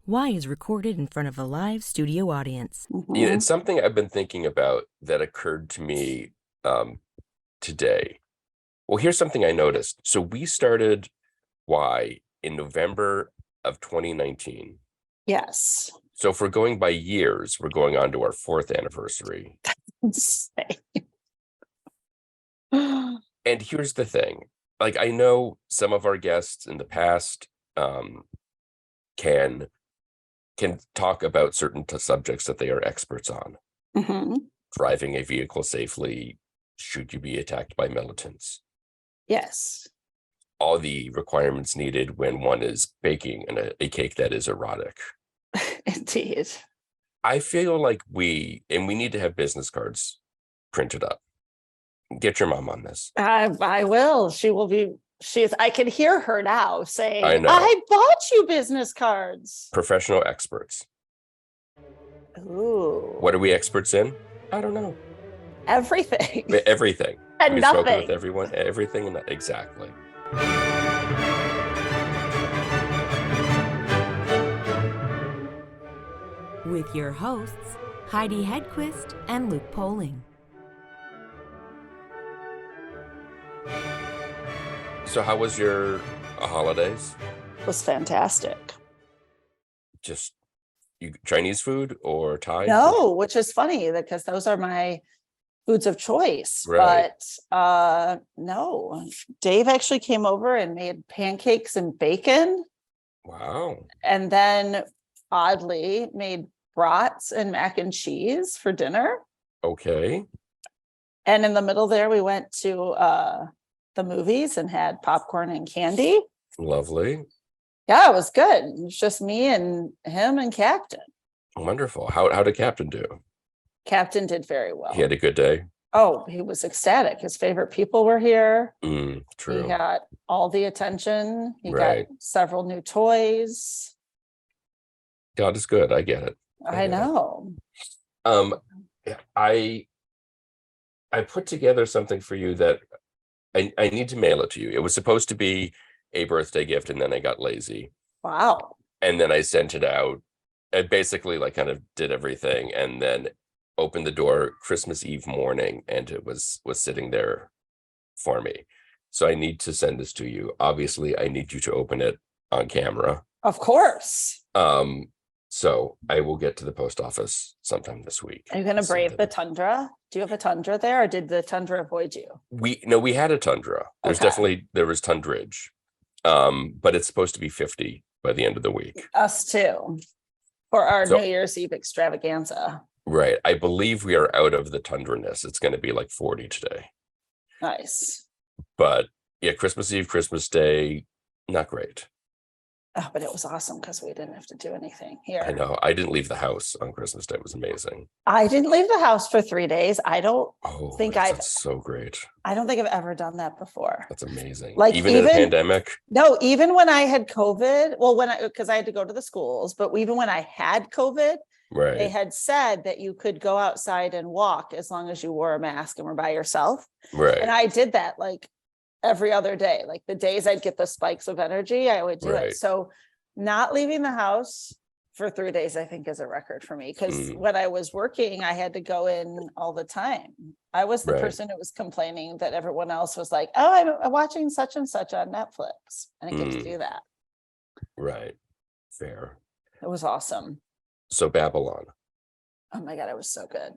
Y is recorded in front of a live studio audience. It's something I've been thinking about that occurred to me today. Well, here's something I noticed. So we started Y in November of 2019. Yes. So if we're going by years, we're going on to our 4th anniversary. Insane. And here's the thing. Like, I know some of our guests in the past can talk about certain subjects that they are experts on. Mm-hmm. Driving a vehicle safely, should you be attacked by militants? Yes. All the requirements needed when one is baking a cake that is erotic. Indeed. I feel like we need to have business cards printed up. Get your mom on this. I will. I can hear her now saying, I know. I bought you business cards. Professional experts. Ooh. What are we experts in? I don't know. Everything. Everything. And We've nothing. spoken with everyone, everything, and exactly. With your hosts, Heidi Hedquist and Luke Poling. So how was your holidays? It was fantastic. Just Chinese food or Thai? No, which is funny because those are my foods of choice. Right. But no, Dave actually came over and made pancakes and bacon. Wow. And then oddly made brats and mac and cheese for dinner. Okay. And in the middle there, we went to the movies and had popcorn and candy. Lovely. Yeah, it was good. It was just me and him and Captain. Wonderful. How did Captain do? Captain did very well. He had a good day? Oh, he was ecstatic. His favorite people were here. True. He got all the attention. He Right. got several new toys. God is good. I get it. I know. I put together something for you that I need to mail it to you. It was supposed to be a birthday gift, and then I got lazy. Wow. And then I sent it out. I basically kind of did everything, and then opened the door Christmas Eve morning, and it was sitting there for me. So I need to send this to you. Obviously, I need you to open it on camera. Of course. So I will get to the post office sometime this week. Are you going to brave the tundra? Do you have a tundra there, or did the tundra avoid you? We had a tundra. There was tundrage. But it's supposed to be 50 by the end of the week. Us too. For our New Year's Eve extravaganza. Right. I believe we are out of the tundraness. It's going to be like 40 today. Nice. But yeah, Christmas Eve, Christmas Day, not great. Oh, but it was awesome because we didn't have to do anything here. I know. I didn't leave the house on Christmas Day. It was amazing. I didn't leave the house for 3 days. That's so great. I don't think I've ever done that before. That's amazing. Like even in a pandemic? No, even when I had COVID, because I had to go to the schools, but even when I had COVID, right, they had said that you could go outside and walk as long as you wore a mask and were by yourself. Right. And I did that like every other day. Like the days I'd get the spikes of energy, I would do it. So not leaving the house for 3 days, I think, is a record for me. Because when I was working, I had to go in all the time. I was the person who was complaining that everyone else was like, oh, I'm watching such and such on Netflix. I didn't get to do that. Right. Fair. It was awesome. So Babylon. Oh my God, it was so good.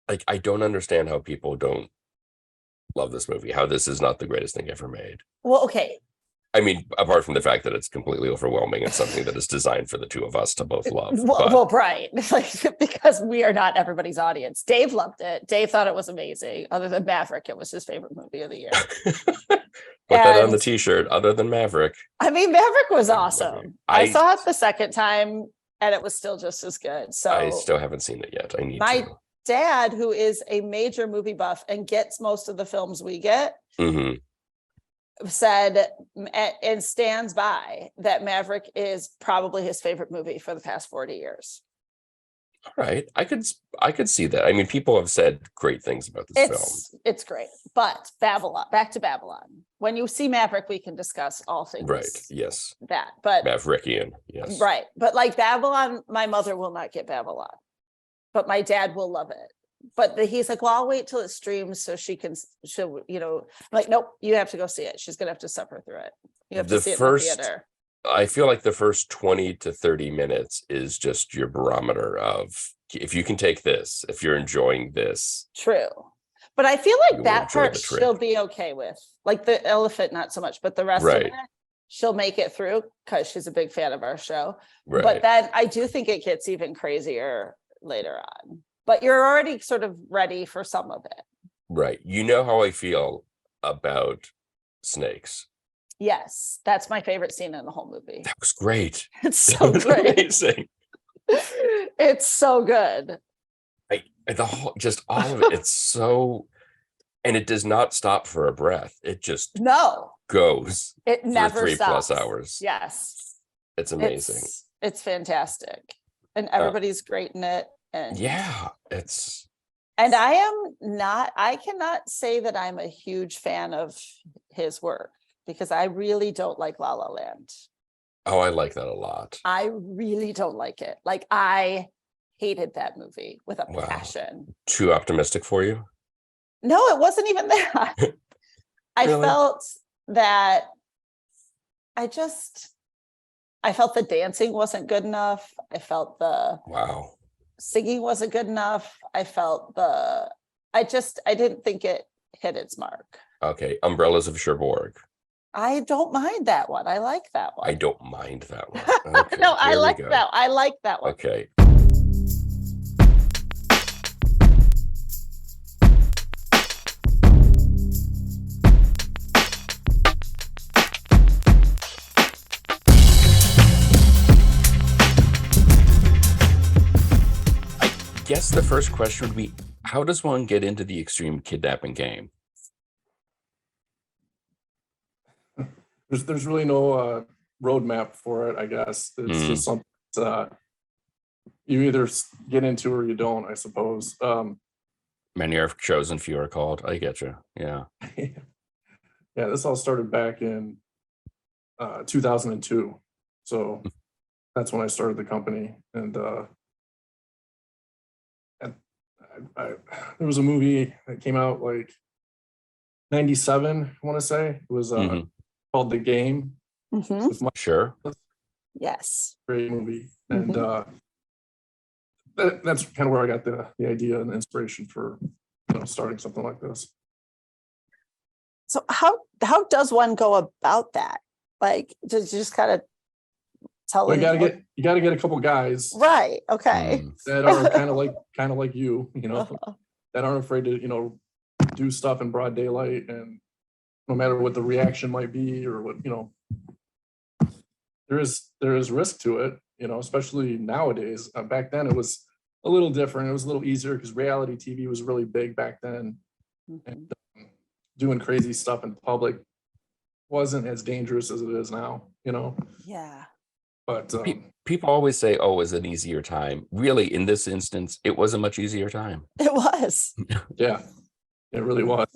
Like, I don't understand how people don't love this movie, how this is not the greatest thing ever made. Well, okay. I mean, apart from the fact that it's completely overwhelming and something that is designed for the two of us to both love. Well, right. Like, because we are not everybody's audience. Dave loved it. Dave thought it was amazing. Other than Maverick, it was his favorite movie of the year. Put that on the t-shirt. Other than Maverick. I mean, Maverick was awesome. I saw it the second time and it was still just as good. So I still haven't seen it yet. I need to. Dad, who is a major movie buff and gets most of the films we get, said and stands by that Maverick is probably his favorite movie for the past 40 years. All right, I could see that. I mean, people have said great things about this film. It's great. But Babylon, back to Babylon. When you see Maverick, we can discuss all things. Right. Yes. That, but Maverickian. Yes. right. But like Babylon, my mother will not get Babylon, but my dad will love it. But he's like, well, I'll wait till it streams so she'll, you know, I'm like, nope, you have to go see it. She's gonna have to suffer through it. You have to see it in the theater. I feel like the first 20 to 30 minutes is just your barometer of if you can take this, if you're enjoying this. True. But I feel like that part she'll be okay with. Like the elephant, not so much, but the rest of it, she'll make it through because she's a big fan of our show. Right. But then I do think it gets even crazier later on. But you're already sort of ready for some of it. Right. You know how I feel about snakes. Yes, that's my favorite scene in the whole movie. That was great. It's so great. Amazing. It's so good. The whole, just all of it. It's so, and it does not stop for a breath. It just goes. It never for 3+ stops. hours. Yes, it's amazing. It's fantastic, and everybody's great in it. And it's. And I cannot say that I'm a huge fan of his work because I really don't like La La Land. Oh, I like that a lot. I really don't like it. Like I hated that movie with a passion. Too optimistic for you? No, it wasn't even that. I felt that I felt the dancing wasn't good enough. I felt the singing wasn't good enough. I felt I didn't think it hit its mark. Okay. Umbrellas of Cherbourg. I don't mind that one. I like that one. I don't mind that one. Okay, no, I like that. I like that one. Okay. I guess the first question would be, how does one get into the extreme kidnapping game? There's really no roadmap for it, I guess. It's just something you either get into or you don't, I suppose. Many are chosen, few are called. I get you. Yeah. Yeah, this all started back in 2002. So that's when I started the company. And there was a movie that came out like 97, I want to say. It was called The Game. Sure. Yes. Great movie. And that's kind of where I got the idea and the inspiration for starting something like this. So how does one go about that? Like, does you just kind of tell them? You gotta get a couple guys. Right. Okay. That are kind of like you, that aren't afraid to, do stuff in broad daylight, and no matter what the reaction might be or what, there is risk to it, especially nowadays. Back then it was a little different. It was a little easier because reality TV was really big back then. And doing crazy stuff in public wasn't as dangerous as it is now, Yeah. But people always say, oh, it was an easier time. Really, in this instance, it was a much easier time. It was. Yeah, it really was.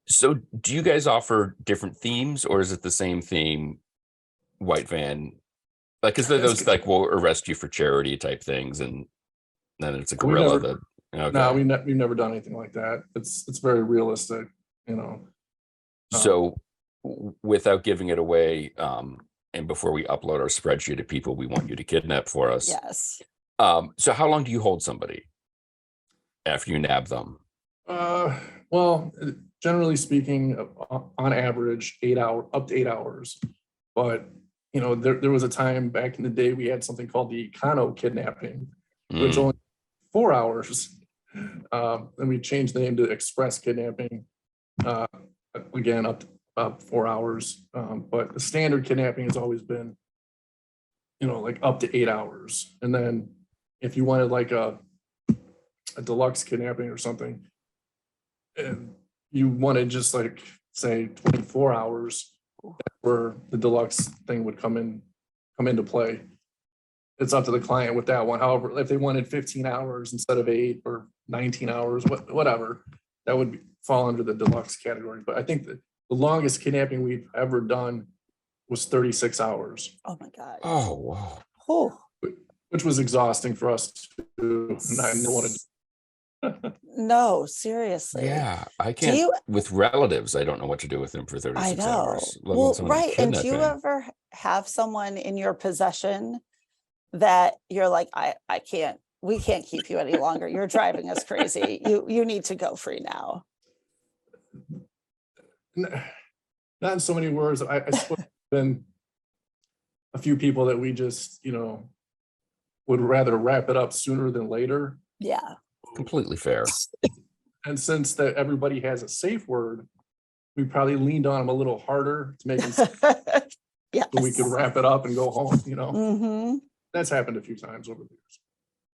So do you guys offer different themes, or is it the same theme, white van? Like, is there those like, we'll arrest you for charity type things, and then it's a gorilla No, we've never done anything like that. It's very realistic, So without giving it away, and before we upload our spreadsheet of people we want you to kidnap for us. Yes. So how long do you hold somebody after you nab them? Well, generally speaking, on average, up to 8 hours. But there was a time back in the day we had something called the Econo kidnapping, which only 4 hours. And we changed the name to Express kidnapping. Again, up 4 hours. But the standard kidnapping has always been, like up to 8 hours. And then if you wanted like a deluxe kidnapping or something, and you wanted just like say 24 hours, that's where the deluxe thing would come into play. it's up to the client with that one. However, if they wanted 15 hours instead of 8 or 19 hours, whatever, that would fall under the deluxe category. But I think that the longest kidnapping we've ever done was 36 hours. Oh my God. Oh, wow. Oh, Which was exhausting for us to, and I didn't want to. no, seriously. Yeah, I can't, with relatives, I don't know what to do with them for 36 hours. Let alone Well, someone right. And do you kidnapping. ever have someone in your possession that you're like, we can't keep you any longer. You're driving us crazy. You need to go free now. Not in so many words. I suppose been a few people that we just, would rather wrap it up sooner than later. Yeah. Completely fair. And since that everybody has a safe word, we probably leaned on them a little harder to make it Yes. so we could wrap it up and go home, Mm-hmm. That's happened a few times over the years.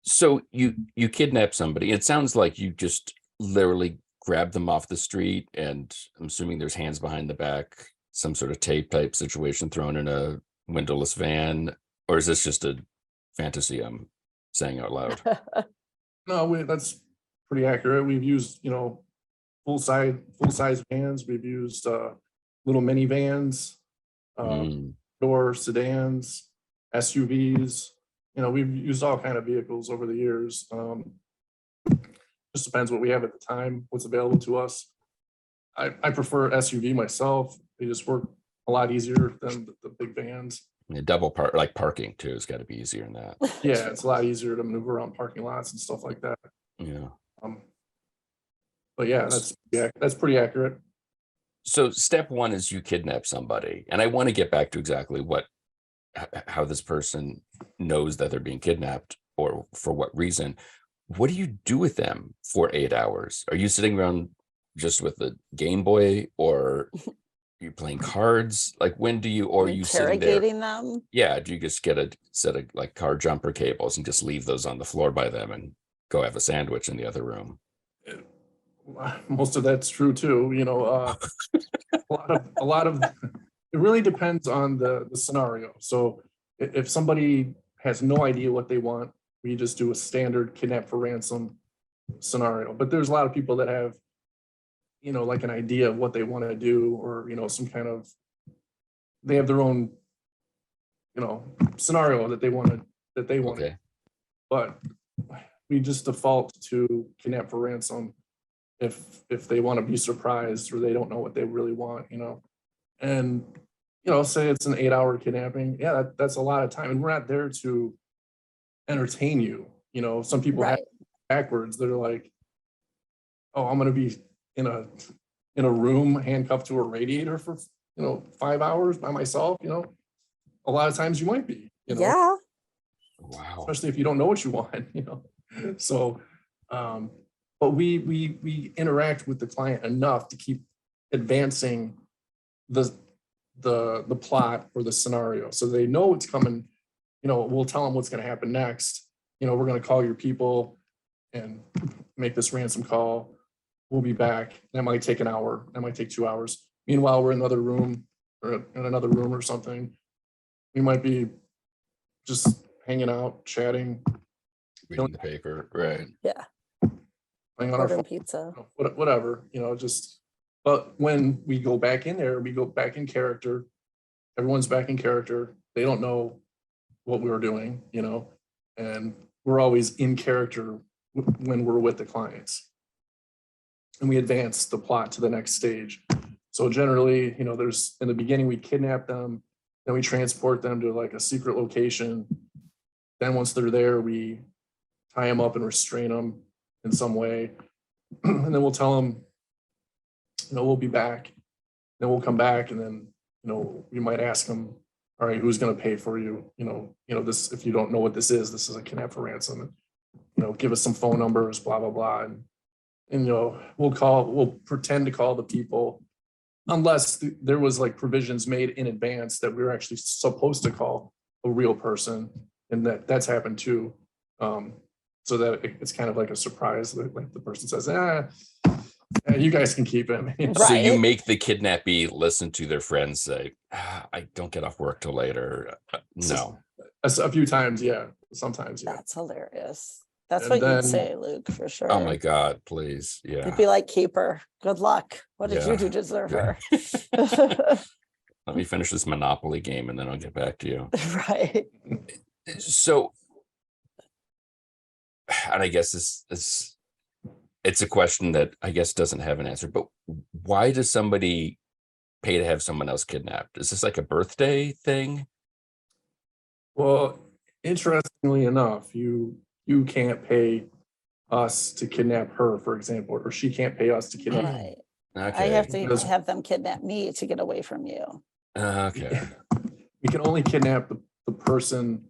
So you kidnap somebody. It sounds like you just literally grab them off the street, and I'm assuming there's hands behind the back, some sort of tape type situation thrown in a windowless van, or is this just a fantasy I'm saying out loud? No, that's pretty accurate. We've used, full size vans. We've used little minivans, door sedans, SUVs. We've used all kind of vehicles over the years. Just depends what we have at the time, what's available to us. I prefer SUV myself. They just work a lot easier than the big vans. Double parking too has got to be easier than that. Yeah, it's a lot easier to maneuver around parking lots and stuff like that. Yeah. But yeah, that's pretty accurate. So step one is you kidnap somebody, and I want to get back to exactly how this person knows that they're being kidnapped or for what reason. What do you do with them for 8 hours? Are you sitting around just with the Game Boy, or you playing cards? Like, when do you, or you sitting there? Interrogating them? Yeah, do you just get a set of like car jumper cables and just leave those on the floor by them and go have a sandwich in the other room? Most of that's true too. A lot of it really depends on the scenario. So if somebody has no idea what they want, we just do a standard kidnap for ransom scenario. But there's a lot of people that have, like an idea of what they want to do, or, some kind of, they have their own, scenario that they want. Okay. But we just default to kidnap for ransom if they want to be surprised or they don't know what they really want, and, say it's an 8-hour kidnapping. Yeah, that's a lot of time. And we're not there to entertain you. Some people have backwards. They're like, oh, I'm going to be in a room handcuffed to a radiator for 5 hours by myself. A lot of times you might be, Yeah. Wow. Especially if you don't know what you want. So but we interact with the client enough to keep advancing the plot or the scenario, so they know what's coming. We'll tell them what's going to happen next. We're going to call your people and make this ransom call. We'll be back. That might take an hour. That might take 2 hours. Meanwhile, we're in another room or in another room or something. We might be just hanging out, chatting, Reading the paper, right? Yeah. playing on our Ordering phone, pizza. whatever, but when we go back in there, we go back in character. Everyone's back in character. They don't know what we were doing, and we're always in character when we're with the clients. And we advance the plot to the next stage. So generally, there's, in the beginning, we kidnap them, then we transport them to like a secret location. Then once they're there, we tie them up and restrain them in some way. And then we'll tell them, we'll be back. Then we'll come back, and then, we might ask them, all right, who's going to pay for you? This, if you don't know what this is a kidnap for ransom. And, give us some phone numbers, blah, blah, blah. And we'll pretend to call the people, unless there was like provisions made in advance that we were actually supposed to call a real person. And that's happened too. So that it's kind of like a surprise, like the person says, you guys can keep him. So you make the kidnappee listen to their friends say, I don't get off work till later. No. A few times, yeah. Sometimes, yeah. That's hilarious. That's And what then- you'd say, Luke, for sure. Oh my God, please. You'd Yeah. be like, Keeper, good luck. What did you Yeah. do to deserve her? Let me finish this Monopoly game and then I'll get back to you. Right. So, and I guess it's a question that I guess doesn't have an answer, but why does somebody pay to have someone else kidnapped? Is this like a birthday thing? Well, interestingly enough, you can't pay us to kidnap her, for example, or she can't pay us to kidnap her. Right. Okay. I have to Because- have them kidnap me to get away from you. Okay. We can only kidnap the person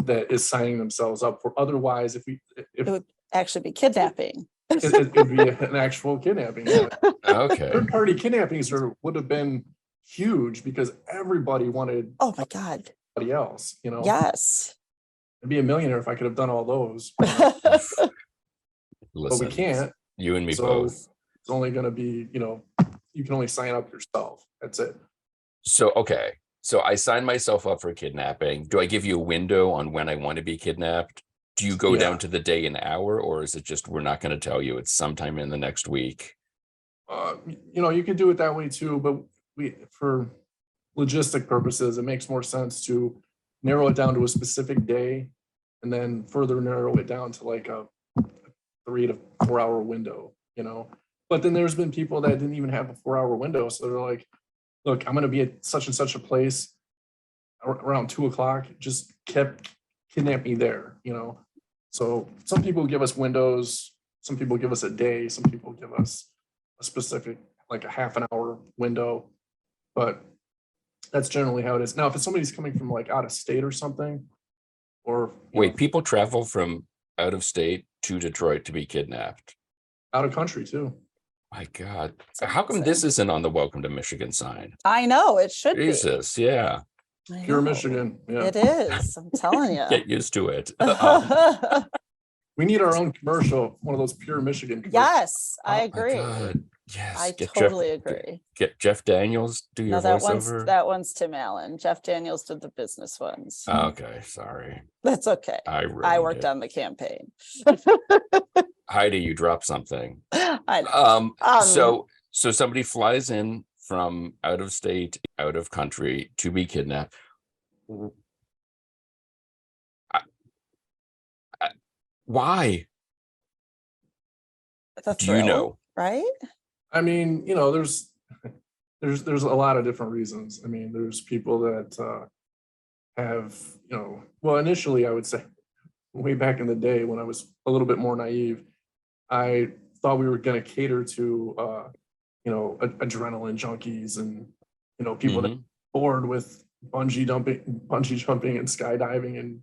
that is signing themselves up for. Otherwise, if It would actually be kidnapping. it would be an actual kidnapping. Yeah. Okay. Third-party kidnappings would have been huge because everybody wanted Oh my God. somebody else. You know, Yes. I'd be a millionaire if I could have done all those, Listen, but we can't. you and me So both. it's only going to be, you can only sign up yourself. That's it. So, okay. So I signed myself up for kidnapping. Do I give you a window on when I want to be kidnapped? Do you go Yeah. down to the day and hour, or is it just we're not going to tell you? It's sometime in the next week. You could do it that way too, but for logistic purposes, it makes more sense to narrow it down to a specific day and then further narrow it down to like a 3 to 4 hour window, But then there's been people that didn't even have a 4 hour window. So they're like, look, I'm going to be at such and such a place around 2 o'clock, just kidnap me there, So some people give us windows, some people give us a day, some people give us a specific, like a half an hour window, but that's generally how it is. Now, if it's somebody's coming from like out of state or something, or Wait, people travel from out of state to Detroit to be kidnapped. out of country too. My God. How come this isn't on the Welcome to Michigan sign? I know it should Jesus, yeah. be. I Pure know. Michigan. Yeah. It is. I'm telling you. Get used to it. We need our own commercial, one of those Pure Michigan commercials. Yes, I Oh my agree. God. Yes. I get totally Jeff, agree. Get Jeff Daniels do your No, that voiceover. one's Tim Allen. Jeff Daniels did the business ones. Okay, sorry. That's okay. I I ruined worked it. on the campaign. Heidi, you dropped something. I know. So somebody flies in from out of state, out of country to be kidnapped. Why? The Do you thrill, know? right? I mean, there's a lot of different reasons. I mean, there's people that have, well, initially I would say way back in the day when I was a little bit more naive, I thought we were going to cater to, adrenaline junkies and, people that are bored with bungee jumping and skydiving. And,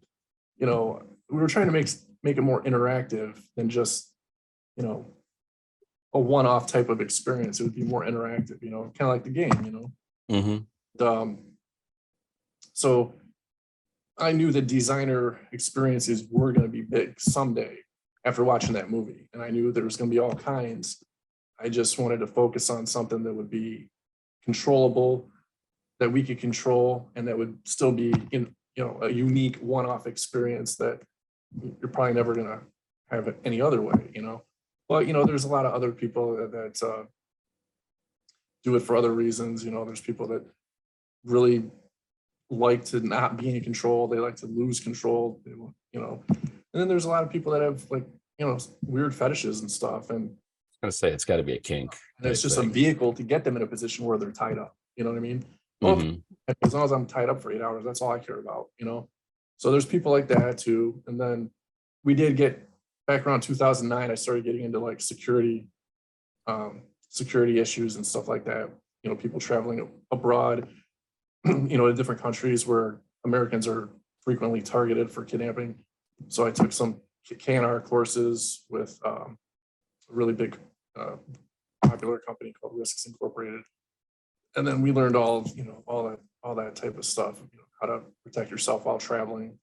we were trying to make it more interactive than just, a one-off type of experience. It would be more interactive, kind of like the game, So I knew the designer experiences were going to be big someday after watching that movie. And I knew there was going to be all kinds. I just wanted to focus on something that would be controllable, that we could control, and that would still be a unique one-off experience that you're probably never going to have it any other way, But, there's a lot of other people that do it for other reasons. There's people that really like to not be in control. They like to lose control, and then there's a lot of people that have weird fetishes and stuff. And I was gonna say it's got to be a kink. it's just a thing. vehicle to get them in a position where they're tied up. You know what I mean? Well, as long as I'm tied up for 8 hours, that's all I care about, So there's people like that too. And then we did get back around 2009, I started getting into like security issues and stuff like that. People traveling abroad, to different countries where Americans are frequently targeted for kidnapping. So I took some KNR courses with a really big popular company called Risks Incorporated. And then we learned all that type of stuff, how to protect yourself while traveling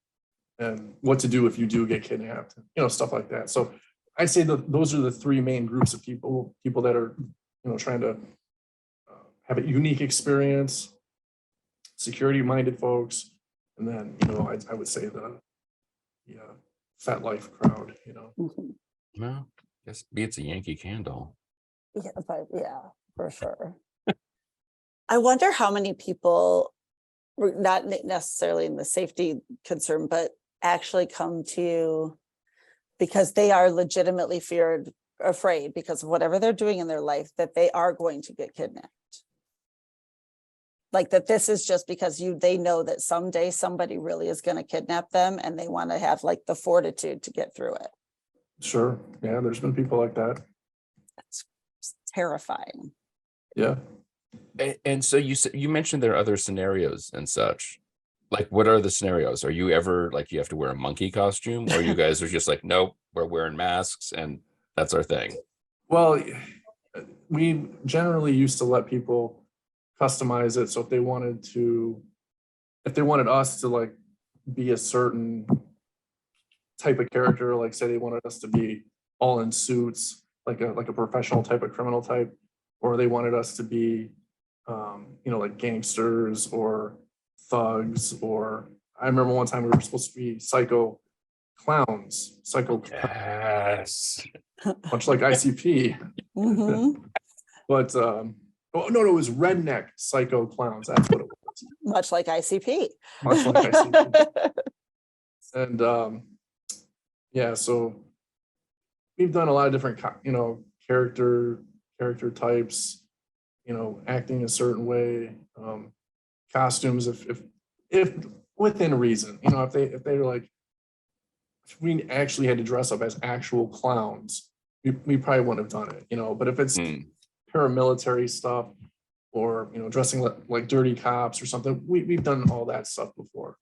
and what to do if you do get kidnapped, stuff like that. So I'd say that those are the three main groups of people that are, trying to have a unique experience, security-minded folks, And then, I would say the Fat Life crowd, Mhm. Well, guess beats a Yankee Candle. Yeah, but yeah, for sure. I wonder how many people, not necessarily in the safety concern, but actually come to you because they are legitimately afraid because of whatever they're doing in their life, that they are going to get kidnapped. Like that this is just because they know that someday somebody really is going to kidnap them and they want to have like the fortitude to get through it. Sure. Yeah, there's been people like that. That's terrifying. Yeah. And so you mentioned there are other scenarios and such. Like, what are the scenarios? Are you ever like you have to wear a monkey costume, or you guys are just like, nope, we're wearing masks and that's our thing? Well, we generally used to let people customize it. So if they wanted us to like be a certain type of character, like say they wanted us to be all in suits, like a professional type of criminal type, or they wanted us to be, like gangsters or thugs, or I remember one time we were supposed to be psycho clowns, Yes. much like ICP. Mhm. But no, it was redneck psycho clowns. That's what it was. Much like ICP. Much like ICP. And yeah, so we've done a lot of different, character types, acting a certain way, costumes, if within reason, if they were like, if we actually had to dress up as actual clowns, we probably wouldn't have done it, but if it's paramilitary stuff or, dressing like dirty cops or something, we've done all that stuff before.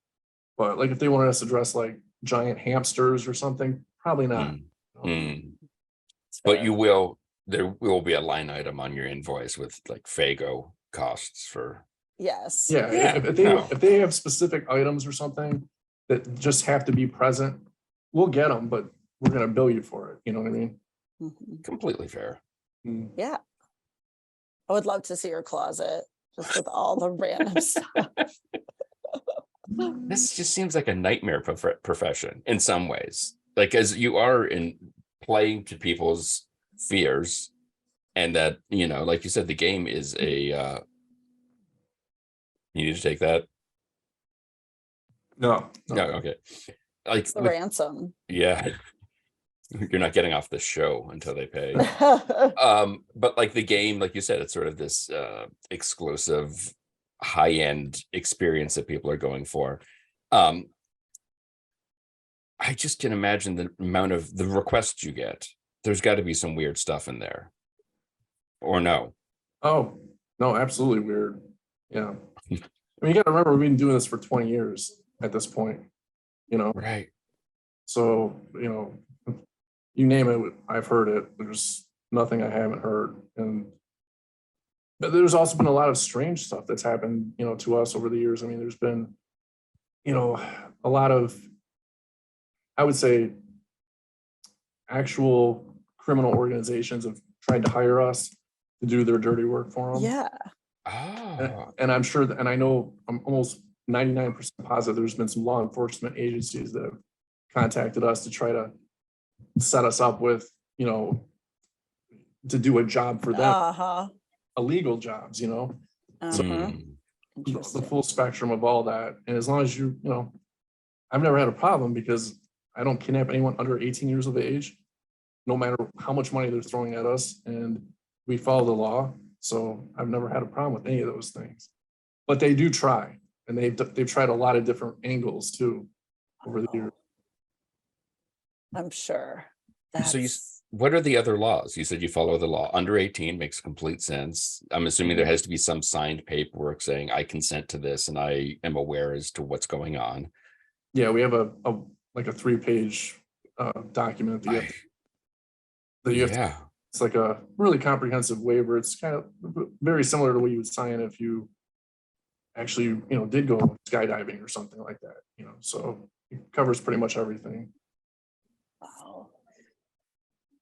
But like if they wanted us to dress like giant hamsters or something, probably not. But there will be a line item on your invoice with like Fago costs for. Yes. Yeah, if they have specific items or something that just have to be present, we'll get them, but we're gonna bill you for it. You know what I mean? Mhm. Completely fair. Yeah. I would love to see your closet just with all the random stuff. This just seems like a nightmare profession in some ways. Like, as you are in playing to people's fears, and that, like you said, the game is a. You need to take that. No. Okay. Like It's the ransom. Yeah. You're not getting off the show until they pay. But like the game, like you said, it's sort of this exclusive high-end experience that people are going for. I just can imagine the amount of the requests you get. There's got to be some weird stuff in there, or no? Oh, no, absolutely weird. Yeah. I mean, you got to remember, we've been doing this for 20 years at this point, Right. So, you name it, I've heard it. There's nothing I haven't heard. But there's also been a lot of strange stuff that's happened, to us over the years. I mean, there's been, a lot of, I would say, actual criminal organizations have tried to hire us to do their dirty work for them. Yeah. And I'm sure that, and I know I'm almost 99% positive there's been some law enforcement agencies that have contacted us to try to set us up with, to do a job for them, illegal jobs, So the full spectrum of all that. And as long as I've never had a problem because I don't kidnap anyone under 18 years of age, no matter how much money they're throwing at us, and we follow the law. So I've never had a problem with any of those things. But they do try, and they've tried a lot of different angles too over the years. I'm sure. So what are the other laws? You said you follow the law. Under 18 makes complete sense. I'm assuming there has to be some signed paperwork saying I consent to this and I am aware as to what's going on. Yeah, we have a 3-page document that you have to, it's like a really comprehensive waiver. It's kind of very similar to what you would sign if you actually, did go skydiving or something like that, so it covers pretty much everything. Wow.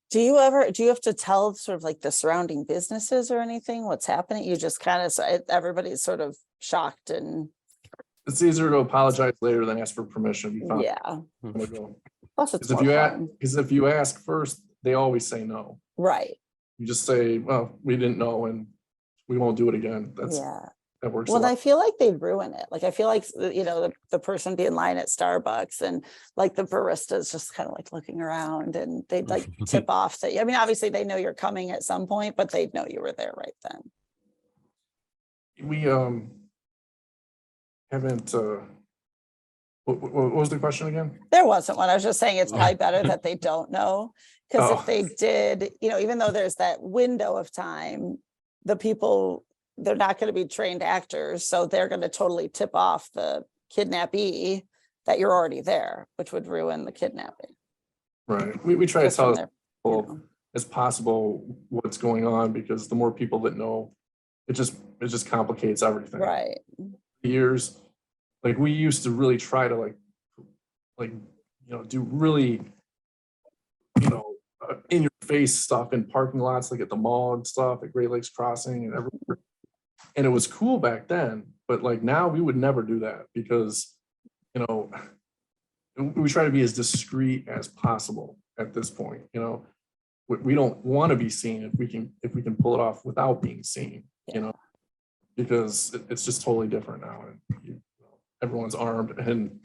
Do you have to tell sort of like the surrounding businesses or anything, what's happening? You just kind of, everybody's sort of shocked and. It's easier to apologize later than ask for permission. We found Yeah. a while ago. Plus it's Because more fun. if you ask first, they always say no. Right. You just say, well, we didn't know and we won't do it again. Yeah. That works. Well, a lot. I feel like they'd ruin it. Like, I feel like, the person be in line at Starbucks and like the barista's just kind of like looking around and they'd like tip off. Say, I mean, obviously they know you're coming at some point, but they'd know you were there right then. We haven't, what was the question again? There wasn't one. I was just saying it's probably better that they don't know. Because Oh. if they did, even though there's that window of time, the people, they're not going to be trained actors. So they're going to totally tip off the kidnappee that you're already there, which would ruin the kidnapping. Right. We try to Just from tell as their- people as possible what's going on, because the more people that know, it just complicates everything. Right. Years, like we used to really try to do really, in your face stuff in parking lots, like at the mall and stuff, at Great Lakes Crossing and everywhere. And it was cool back then, but like now we would never do that because, we try to be as discreet as possible at this point. We don't want to be seen if we can pull it off without being seen, because it's just totally different now. And everyone's armed and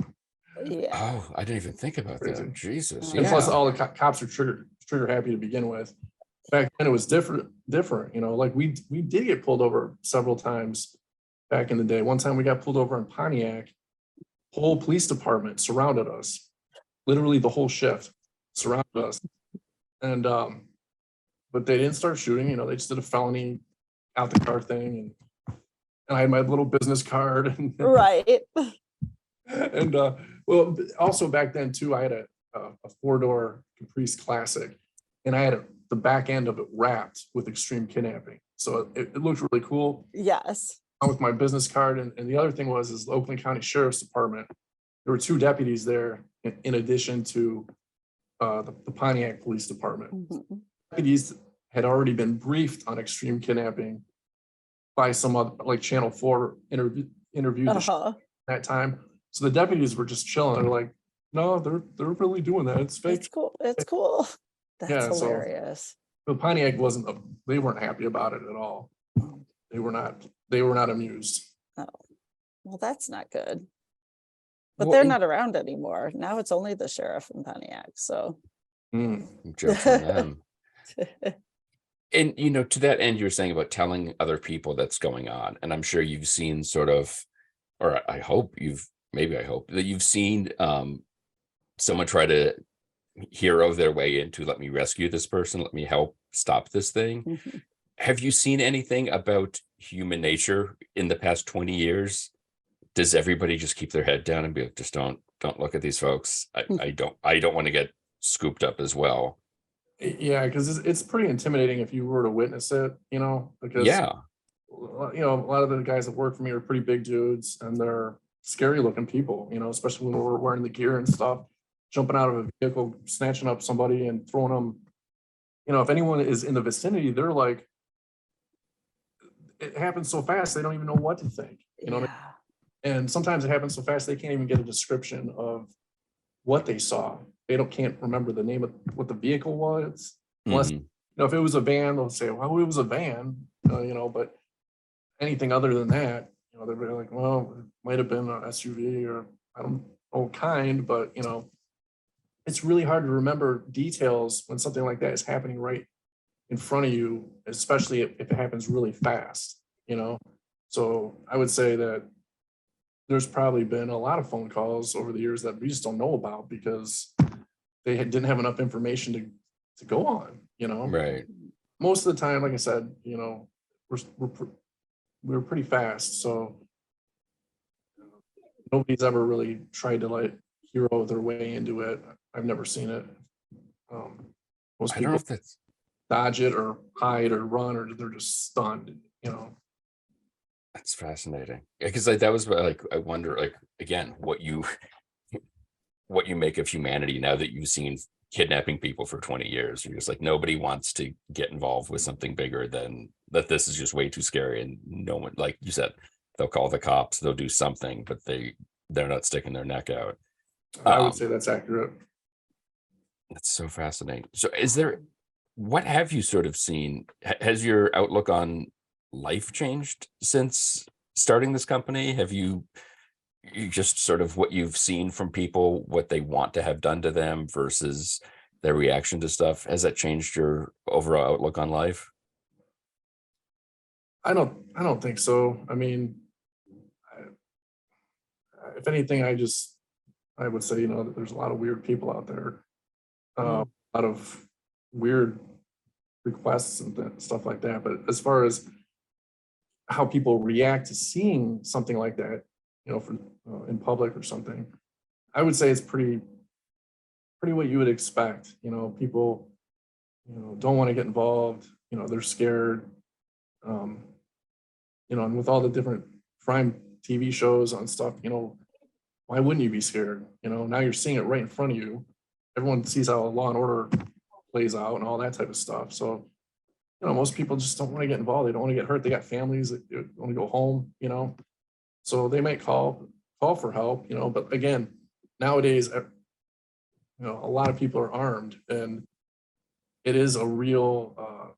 Yeah. Oh, I didn't even think about Crazy. that. Jesus. And and plus Yeah. all the cops are trigger happy to begin with. Back then it was different, like we did get pulled over several times back in the day. One time we got pulled over in Pontiac, whole police department surrounded us, literally the whole shift surrounded us. And but they didn't start shooting, they just did a felony out the car thing, and I had my little business card and Right. and well, also back then too, I had a 4-door Caprice Classic, and I had the back end of it wrapped with extreme kidnapping. So it looked really cool Yes. with my business card. And the other thing is the Oakland County Sheriff's Department. There were 2 deputies there in addition to the Pontiac Police Department. Mhm. Deputies had already been briefed on extreme kidnapping by some other, like Channel 4 interviewed the Uh-huh. that time. So the deputies were just chilling. They're like, no, they're really doing that. It's fake. It's cool. It's cool. That's Yeah, so- hilarious. The Pontiac they weren't happy about it at all. They were not amused. Well, that's not good. But Well, they're and- not around anymore. Now it's only the sheriff in Pontiac. So Jokes on them. And to that end, you were saying about telling other people that's going on, and I'm sure you've seen sort of, or I hope that you've seen someone try to hero their way into, let me rescue this person, let me help stop this thing. Mhm. Have you seen anything about human nature in the past 20 years? Does everybody just keep their head down and be like, just don't look at these folks? I don't want to get scooped up as well. Yeah, because it's pretty intimidating if you were to witness it, because Yeah. a lot of the guys that work for me are pretty big dudes, and they're scary looking people, especially when we're wearing the gear and stuff, jumping out of a vehicle, snatching up somebody and throwing them. If anyone is in the vicinity, they're like, it happens so fast, they don't even know what to think, Yeah. And sometimes it happens so fast, they can't even get a description of what they saw. They can't remember the name of what the vehicle was. Unless, Mhm. if it was a van, they'll say, well, it was a van, but anything other than that, they'll be like, well, it might have been an SUV or I don't know kind, but, it's really hard to remember details when something like that is happening right in front of you, especially if it happens really fast, So I would say that there's probably been a lot of phone calls over the years that we just don't know about because they didn't have enough information to go on, Right. Most of the time, like I said, we're pretty fast, so nobody's ever really tried to hero their way into it. I've never seen it. Most I don't know people if that's dodge it or hide or run, or they're just stunned, That's fascinating. Because that was I wonder, again, what you make of humanity now that you've seen kidnapping people for 20 years. You're just like, nobody wants to get involved with something bigger than that. This is just way too scary. And no one, like you said, they'll call the cops, they'll do something, but they're not sticking their neck out. I would say that's accurate. That's so fascinating. So what have you sort of seen? Has your outlook on life changed since starting this company? Have you just sort of what you've seen from people, what they want to have done to them versus their reaction to stuff? Has that changed your overall outlook on life? I don't think so. I mean, if anything, I would say, that there's a lot of weird people out there, a lot of weird requests and stuff like that. But as far as how people react to seeing something like that, in public or something, I would say it's pretty what you would expect. People, don't want to get involved. They're scared. And with all the different crime TV shows on stuff, why wouldn't you be scared? Now you're seeing it right in front of you. Everyone sees how Law and Order plays out and all that type of stuff. So, most people just don't want to get involved. They don't want to get hurt. They got families that want to go home, so they might call for help, but again, nowadays, a lot of people are armed, and it is a real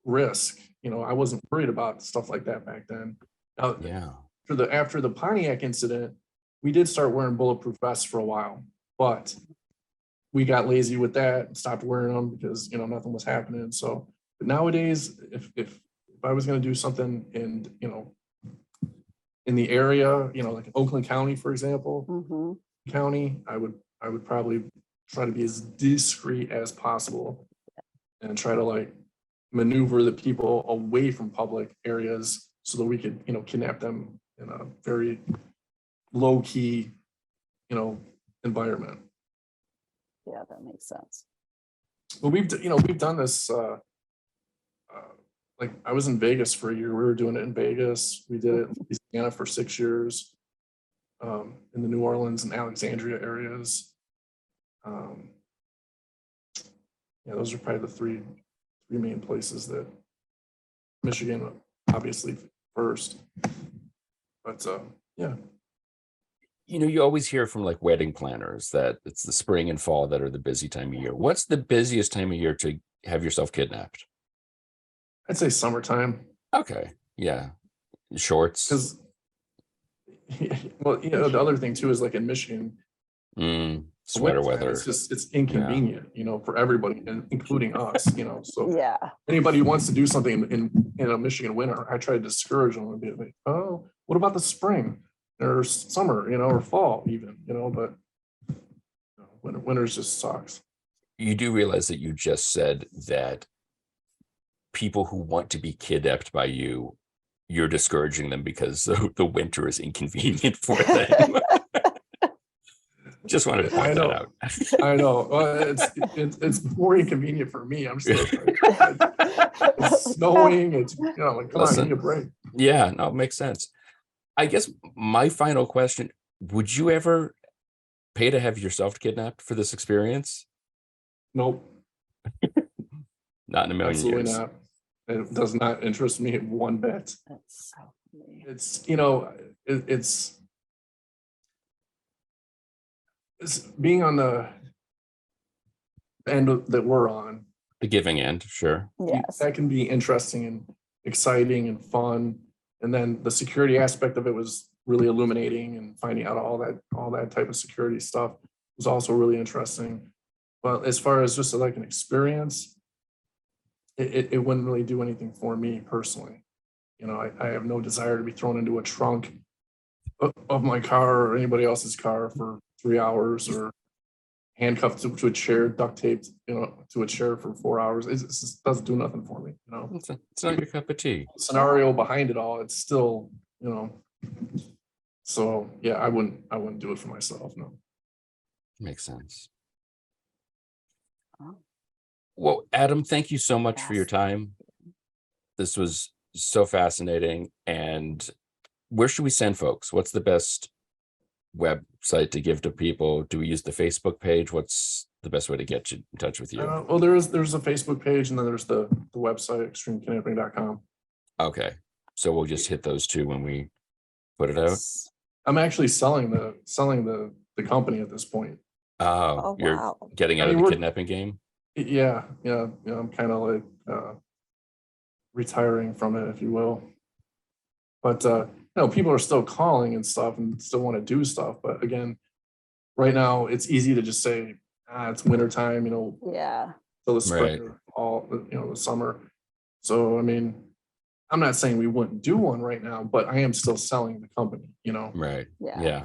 risk. I wasn't worried about stuff like that back then. Now, Yeah. after the Pontiac incident, we did start wearing bulletproof vests for a while, but we got lazy with that and stopped wearing them because nothing was happening. So, but nowadays, if I was going to do something in the area, like Oakland County, for example, county, I would probably try to be as discreet as possible and try to maneuver the people away from public areas so that we could, kidnap them in a very low key, environment. Yeah, that makes sense. Well, we've done this. I was in Vegas for a year. We were doing it in Vegas. We did it in Louisiana for 6 years, in the New Orleans and Alexandria areas. Those are probably the three main places. That Michigan, obviously, first. But yeah. You always hear from wedding planners that it's the spring and fall that are the busy time of year. What's the busiest time of year to have yourself kidnapped? I'd say summertime. Okay. Yeah. Shorts. Because, well, the other thing too is in Michigan, sweater weather. It's inconvenient, for everybody, including us, So Yeah. anybody who wants to do something in a Michigan winter, I try to discourage them and be like, oh, what about the spring or summer, or fall even, but winters just sucks. You do realize that you just said that people who want to be kidnapped by you're discouraging them because the winter is inconvenient for them. Just wanted to point that out. I know. Well, it's more inconvenient for me. I'm still it's snowing. It's come on, give me a break. Yeah, no, it makes sense. I guess my final question: would you ever pay to have yourself kidnapped for this experience? Nope. Not in a million Absolutely years. Not. It does not interest me one bit. That's so funny. It's being on the end that we're on. The giving end, sure. Yes. That can be interesting and exciting and fun. And then the security aspect of it was really illuminating, and finding out all that type of security stuff was also really interesting. But as far as just an experience, it wouldn't really do anything for me personally. I have no desire to be thrown into a trunk of my car or anybody else's car for 3 hours, or handcuffed to a chair, duct taped, to a chair for 4 hours. It just doesn't do nothing for me. It's not your cup of tea. Scenario behind it all, it's still, So yeah, I wouldn't do it for myself. No. Makes sense. Well, Adam, thank you so much for your time. This was so fascinating. And where should we send folks? What's the best website to give to people? Do we use the Facebook page? What's the best way to get you in touch with you? Well, there's a Facebook page, and then there's the website, extremekidnapping.com. Okay. So we'll just hit those two when we put it out. I'm actually selling the company at this point. Oh, You're wow. getting out of the kidnapping game. Yeah, I'm kind of like retiring from it, if you will. But people are still calling and stuff and still want to do stuff. But again, right now it's easy to just say, it's wintertime, Yeah. till the spring Right. or all, the summer. So I mean, I'm not saying we wouldn't do one right now, but I am still selling the company, Right. Yeah. Yeah.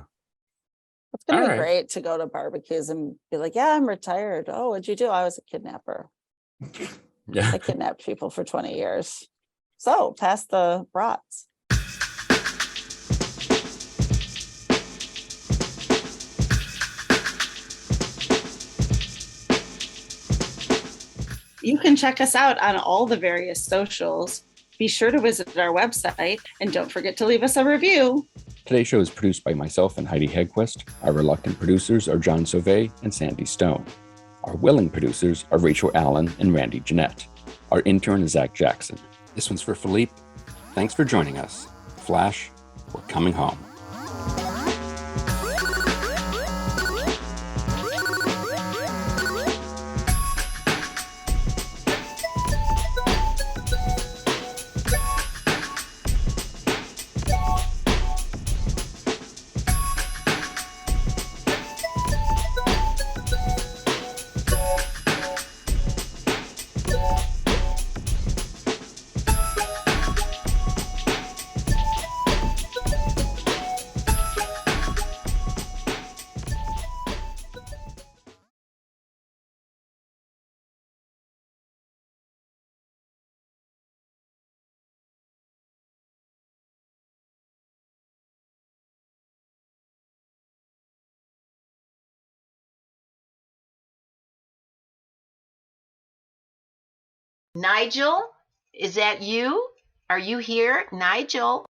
It's gonna All be right. great to go to barbecues and be like, yeah, I'm retired. Oh, what'd you do? I was a kidnapper. Yeah. I kidnapped people for 20 years. So pass the brats. You can check us out on all the various socials. Be sure to visit our website and don't forget to leave us a review. Today's show is produced by myself and Heidi Hedquist. Our reluctant producers are John Sauvé and Sandy Stone. Our willing producers are Rachel Allen and Randy Jeanette. Our intern is Zach Jackson. This one's for Philippe. Thanks for joining us. Flash, we're coming home. Nigel, is that you? Are you here, Nigel?